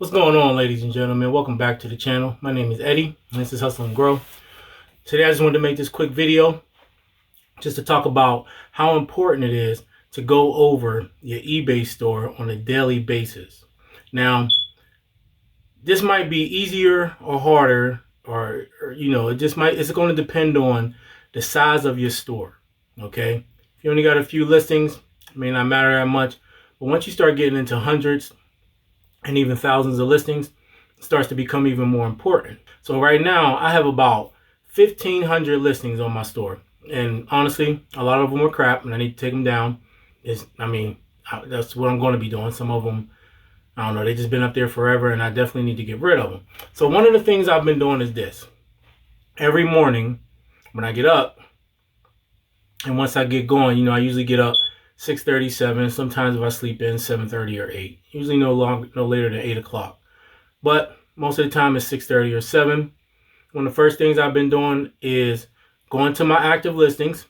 What's going on, ladies and gentlemen? Welcome back to the channel. My name is Eddie, and this is Hustle and Grow. Today, I just wanted to make this quick video just to talk about how important it is to go over your eBay store on a daily basis. Now, this might be easier or harder, or it's going to depend on the size of your store. Okay, if you only got a few listings, it may not matter that much. But once you start getting into hundreds and even thousands of listings, it starts to become even more important. So right now I have about 1,500 listings on my store, and honestly, a lot of them are crap, and I need to take them down. That's what I'm going to be doing. Some of them, I don't know, they just been up there forever, and I definitely need to get rid of them. So one of the things I've been doing is this. Every morning when I get up, and once I get going, I usually get up 6:30, 7. Sometimes if I sleep in, 7:30 or 8. Usually no later than 8 o'clock. But most of the time it's 6:30 or 7. One of the first things I've been doing is going to my active listings.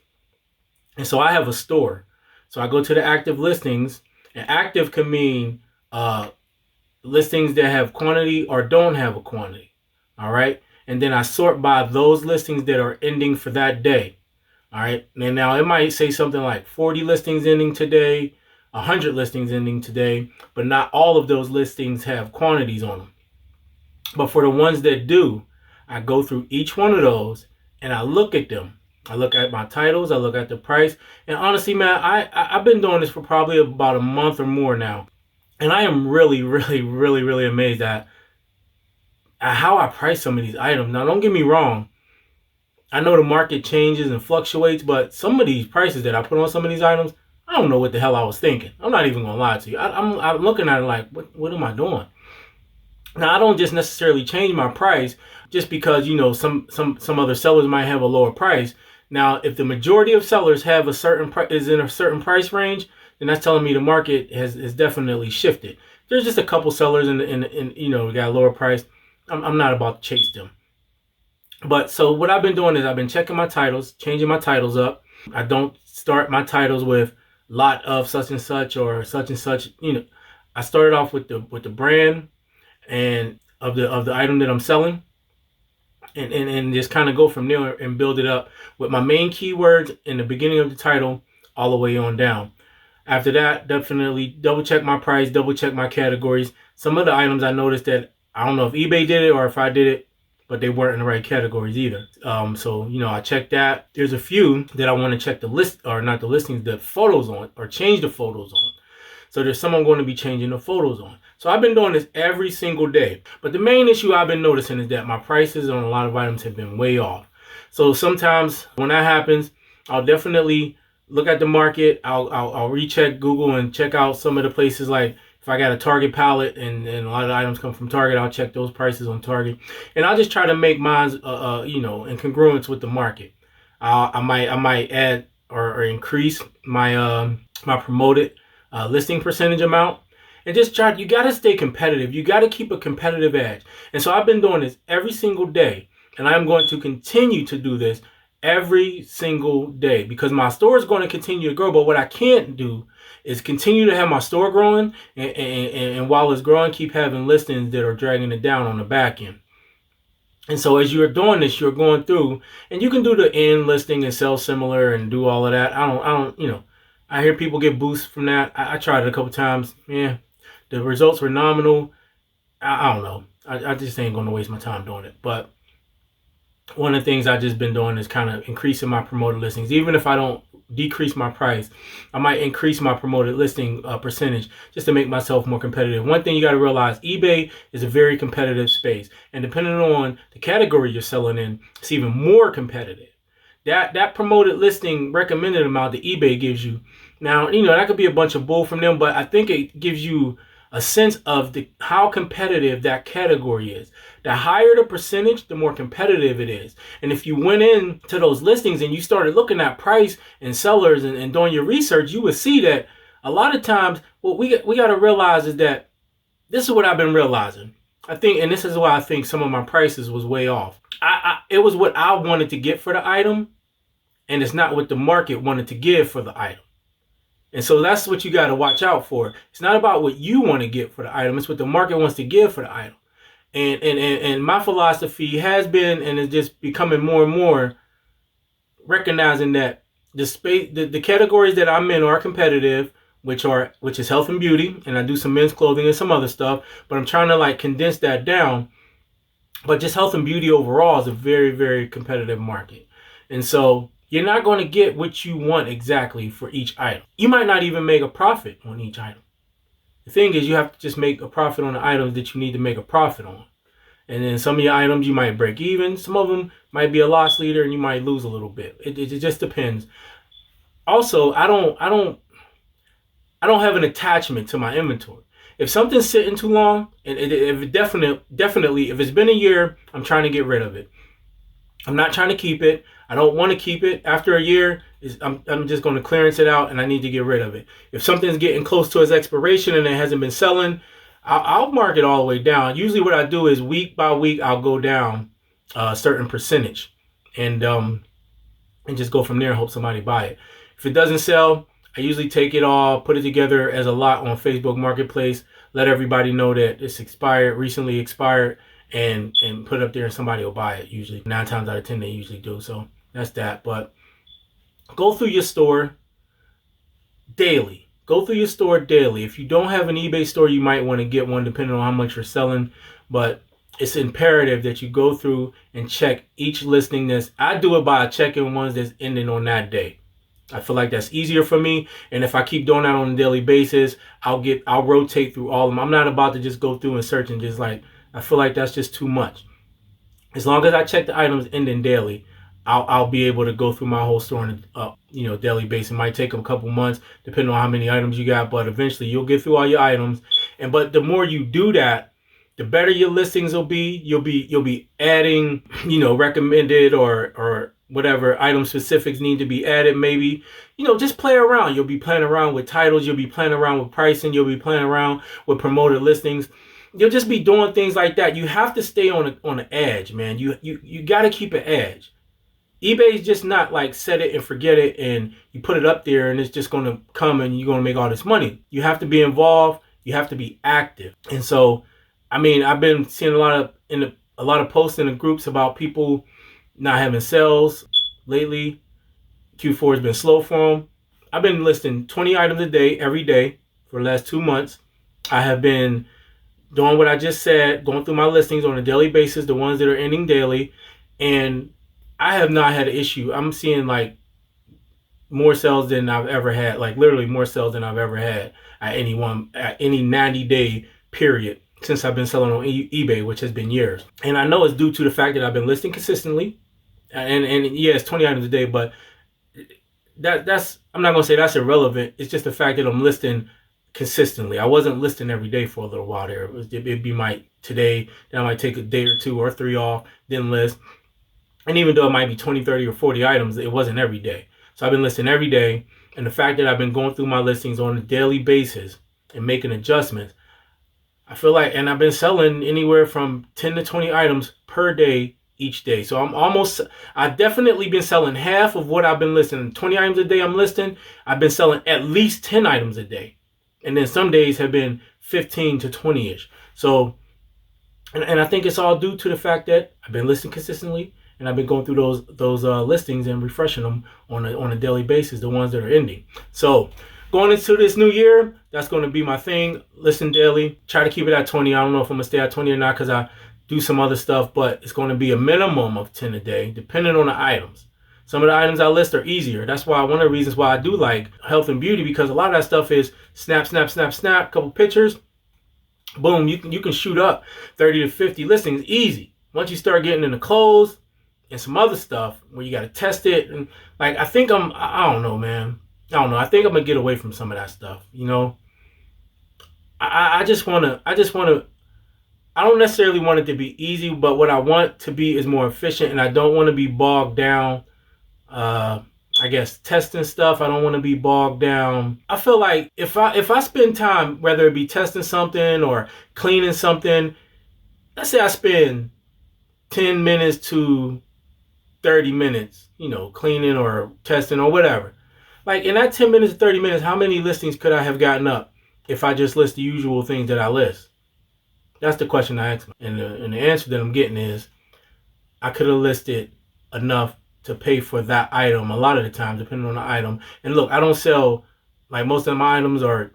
And so I have a store. So I go to the active listings, and active can mean listings that have quantity or don't have a quantity. All right. And then I sort by those listings that are ending for that day. All right. And now it might say something like 40 listings ending today, 100 listings ending today, but not all of those listings have quantities on them. But for the ones that do, I go through each one of those and I look at them. I look at my titles, I look at the price. And honestly, man, I've been doing this for probably about a month or more now. And I am really, really, really, really amazed at how I price some of these items. Now, don't get me wrong. I know the market changes and fluctuates, but some of these prices that I put on some of these items, I don't know what the hell I was thinking. I'm not even going to lie to you. I'm looking at it like, what am I doing? Now, I don't just necessarily change my price just because, some other sellers might have a lower price. Now, if the majority of sellers have is in a certain price range, then that's telling me the market has definitely shifted. There's just a couple sellers we got a lower price. I'm not about to chase them. But so what I've been doing is I've been checking my titles, changing my titles up. I don't start my titles with lot of such and such or such and such. I started off with the brand and of the item that I'm selling, and just kind of go from there and build it up with my main keywords in the beginning of the title all the way on down. After that, definitely double check my price, double check my categories. Some of the items I noticed that I don't know if eBay did it or if I did it, but they weren't in the right categories either. So I checked that. There's a few that I want to check the list, or not the listings, the photos on, or change the photos on. So there's some I'm going to be changing the photos on. So I've been doing this every single day. But the main issue I've been noticing is that my prices on a lot of items have been way off. So sometimes when that happens, I'll definitely look at the market. I'll recheck Google and check out some of the places, like if I got a Target pallet and a lot of the items come from Target, I'll check those prices on Target. And I'll just try to make mine, in congruence with the market. I might add or increase my my promoted listing percentage amount. And just you got to stay competitive. You got to keep a competitive edge. And so I've been doing this every single day. And I'm going to continue to do this every single day because my store is going to continue to grow. But what I can't do is continue to have my store growing and while it's growing, keep having listings that are dragging it down on the back end. And so as you're doing this, you're going through, and you can do the end listing and sell similar and do all of that. I hear people get boosts from that. I tried it a couple times. Yeah, the results were nominal. I don't know. I just ain't going to waste my time doing it. But one of the things I've just been doing is kind of increasing my promoted listings. Even if I don't decrease my price, I might increase my promoted listing percentage just to make myself more competitive. One thing you got to realize, eBay is a very competitive space. And depending on the category you're selling in, it's even more competitive. That promoted listing recommended amount that eBay gives you. Now, that could be a bunch of bull from them, but I think it gives you a sense of how competitive that category is. The higher the percentage, the more competitive it is. And if you went into those listings and you started looking at price and sellers and doing your research, you would see that a lot of times what we got to realize is that this is what I've been realizing. I think, and this is why I think some of my prices was way off. It was what I wanted to get for the item, and it's not what the market wanted to give for the item. And so that's what you got to watch out for. It's not about what you want to get for the item. It's what the market wants to give for the item. And my philosophy has been, and is just becoming more and more, recognizing that the categories that I'm in are competitive, which is health and beauty, and I do some men's clothing and some other stuff, but I'm trying to like condense that down. But just health and beauty overall is a very, very competitive market. And so you're not going to get what you want exactly for each item. You might not even make a profit on each item. The thing is, you have to just make a profit on the items that you need to make a profit on. And then some of your items you might break even. Some of them might be a loss leader and you might lose a little bit. It just depends. Also, I don't have an attachment to my inventory. If something's sitting too long, and definitely, if it's been a year, I'm trying to get rid of it. I'm not trying to keep it. I don't want to keep it. After a year, I'm just going to clearance it out, and I need to get rid of it. If something's getting close to its expiration and it hasn't been selling, I'll mark it all the way down. Usually what I do is week by week, I'll go down a certain percentage and just go from there and hope somebody buy it. If it doesn't sell, I usually take it all, put it together as a lot on Facebook Marketplace, let everybody know that it's expired, recently expired, and put it up there and somebody will buy it usually. 9 times out of 10 they usually do. So that's that. But go through your store daily. Go through your store daily. If you don't have an eBay store, you might want to get one depending on how much you're selling. But it's imperative that you go through and check each listing. I do it by checking ones that's ending on that day. I feel like that's easier for me. And if I keep doing that on a daily basis, I'll rotate through all of them. I'm not about to just go through and search and just like, I feel like that's just too much. As long as I check the items ending daily, I'll be able to go through my whole store on a daily basis. It might take a couple months depending on how many items you got, but eventually you'll get through all your items. But the more you do that, the better your listings will be. You'll be adding, recommended or whatever item specifics need to be added. Maybe, just play around. You'll be playing around with titles. You'll be playing around with pricing. You'll be playing around with promoted listings. You'll just be doing things like that. You have to stay on the edge, man. You got to keep an edge. eBay is just not like set it and forget it and you put it up there and it's just going to come and you're going to make all this money. You have to be involved. You have to be active. And so, I've been seeing a lot of posts in the groups about people not having sales lately. Q4 has been slow for them. I've been listing 20 items a day, every day for the last 2 months. I have been doing what I just said, going through my listings on a daily basis, the ones that are ending daily, and I have not had an issue. I'm seeing like more sales than I've ever had, like literally more sales than I've ever had at any 90-day period since I've been selling on eBay, which has been years. And I know it's due to the fact that I've been listing consistently. And yeah, it's 20 items a day, but that's I'm not gonna say that's irrelevant. It's just the fact that I'm listing consistently. I wasn't listing every day for a little while there. It'd be today, then I might take a day or 2 or 3 off, then list. And even though it might be 20, 30, or 40 items, it wasn't every day. So I've been listing every day. And the fact that I've been going through my listings on a daily basis and making adjustments, I feel like, and I've been selling anywhere from 10 to 20 items per day each day. So I've definitely been selling half of what I've been listing. 20 items a day I'm listing, I've been selling at least 10 items a day. And then some days have been 15 to 20-ish. So, and I think it's all due to the fact that I've been listing consistently and I've been going through those listings and refreshing them on a daily basis, the ones that are ending. So going into this new year, that's going to be my thing. Listen daily. Try to keep it at 20. I don't know if I'm going to stay at 20 or not because I do some other stuff, but it's going to be a minimum of 10 a day, depending on the items. Some of the items I list are easier. That's why one of the reasons why I do like health and beauty, because a lot of that stuff is snap, couple pictures. Boom, you can shoot up 30 to 50 listings easy. Once you start getting into clothes and some other stuff where you got to test it, and like I don't know, man. I don't know. I think I'm gonna get away from some of that stuff. I just wanna. I don't necessarily want it to be easy, but what I want to be is more efficient, and I don't want to be bogged down. I guess testing stuff. I don't want to be bogged down. I feel like if I spend time, whether it be testing something or cleaning something, let's say I spend 10 minutes to 30 minutes, cleaning or testing or whatever. Like in that 10 minutes, 30 minutes, how many listings could I have gotten up if I just list the usual things that I list? That's the question I asked. And the answer that I'm getting is I could have listed enough to pay for that item a lot of the time, depending on the item. And look, I don't sell, like most of my items are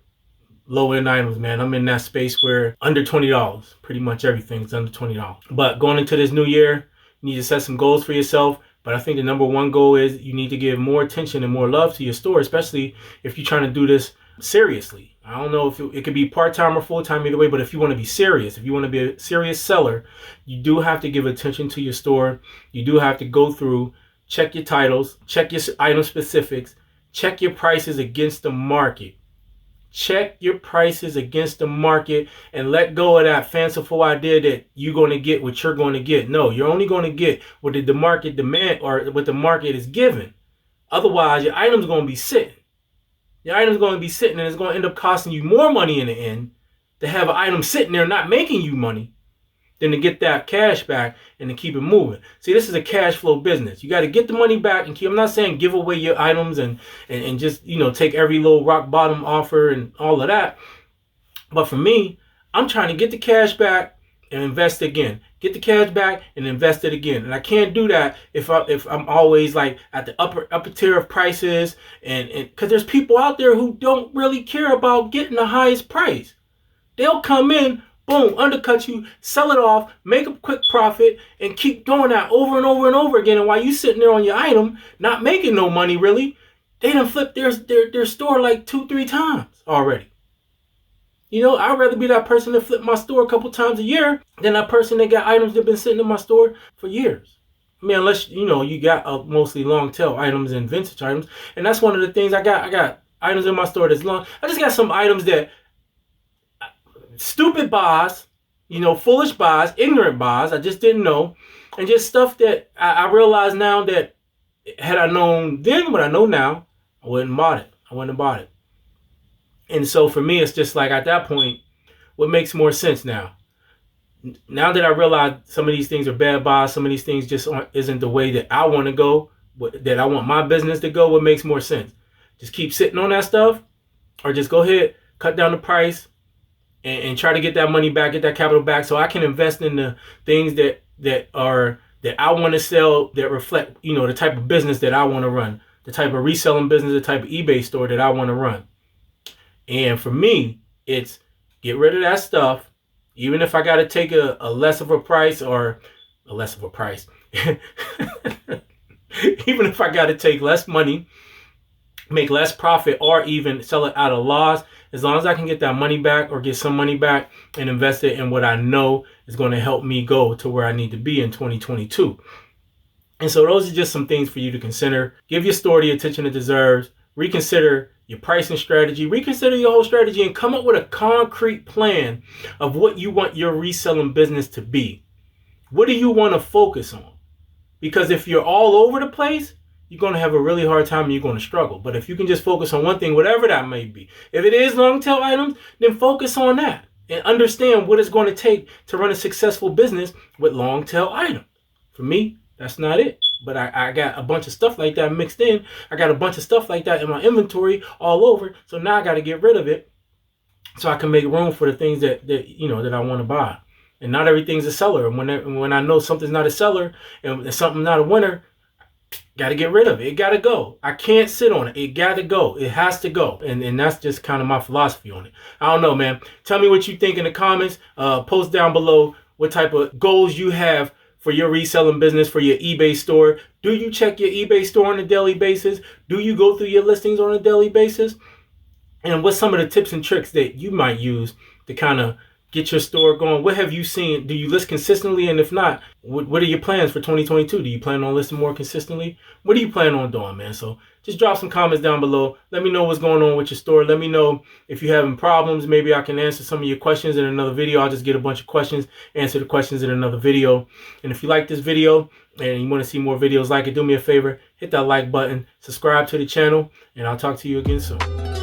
low-end items, man. I'm in that space where under $20, pretty much everything's under $20. But going into this new year, you need to set some goals for yourself. But I think the number one goal is you need to give more attention and more love to your store, especially if you're trying to do this seriously. I don't know if it could be part-time or full-time, either way, but if you want to be serious, if you want to be a serious seller, you do have to give attention to your store. You do have to go through, check your titles, check your item specifics, check your prices against the market. Check your prices against the market and let go of that fanciful idea that you're going to get what you're going to get. No, you're only going to get what the market demand or what the market is giving. Otherwise, your item's going to be sitting. Your item's going to be sitting and it's going to end up costing you more money in the end to have an item sitting there not making you money than to get that cash back and to keep it moving. See, this is a cash flow business. You got to get the money back and keep. I'm not saying give away your items and just, take every little rock bottom offer and all of that. But for me, I'm trying to get the cash back and invest again. Get the cash back and invest it again. And I can't do that if I'm always like at the upper tier of prices and because there's people out there who don't really care about getting the highest price. They'll come in, boom, undercut you, sell it off, make a quick profit, and keep doing that over and over and over again. And while you sitting there on your item, not making no money really, they done flipped their store like 2-3 times already. I'd rather be that person that flipped my store a couple times a year than that person that got items that have been sitting in my store for years. I mean, unless, you got mostly long tail items and vintage items. And that's one of the things I got. I got items in my store that's long. I just got some items that stupid buys, foolish buys, ignorant buys. I just didn't know. And just stuff that I realize now that had I known then what I know now, I wouldn't have bought it. And so for me, it's just like at that point, what makes more sense now? Now that I realize some of these things are bad buys, some of these things just isn't the way that I want to go, that I want my business to go, what makes more sense? Just keep sitting on that stuff or just go ahead, cut down the price, and try to get that money back, get that capital back so I can invest in the things that I want to sell that reflect, the type of business that I want to run, the type of reselling business, the type of eBay store that I want to run. And for me, it's get rid of that stuff, even if I got to take a less of a price or a less of a price, even if I got to take less money, make less profit, or even sell it at a loss, as long as I can get that money back or get some money back and invest it in what I know is going to help me go to where I need to be in 2022. And so those are just some things for you to consider. Give your store the attention it deserves. Reconsider your pricing strategy. Reconsider your whole strategy and come up with a concrete plan of what you want your reselling business to be. What do you want to focus on? Because if you're all over the place, you're going to have a really hard time and you're going to struggle. But if you can just focus on one thing, whatever that may be, if it is long tail items, then focus on that and understand what it's going to take to run a successful business with long tail items. For me, that's not it. But I got a bunch of stuff like that mixed in. I got a bunch of stuff like that in my inventory all over. So now I got to get rid of it so I can make room for the things that I want to buy. And not everything's a seller. And when I know something's not a seller and something's not a winner, got to get rid of it. It got to go. I can't sit on it. It got to go. It has to go. And that's just kind of my philosophy on it. I don't know, man. Tell me what you think in the comments. Post down below what type of goals you have for your reselling business, for your eBay store. Do you check your eBay store on a daily basis? Do you go through your listings on a daily basis? And what's some of the tips and tricks that you might use to kind of get your store going? What have you seen? Do you list consistently? And if not, what are your plans for 2022? Do you plan on listing more consistently? What do you plan on doing, man? So just drop some comments down below. Let me know what's going on with your store. Let me know if you're having problems. Maybe I can answer some of your questions in another video. I'll just get a bunch of questions, answer the questions in another video. And if you like this video and you want to see more videos like it, do me a favor, hit that like button, subscribe to the channel, and I'll talk to you again soon.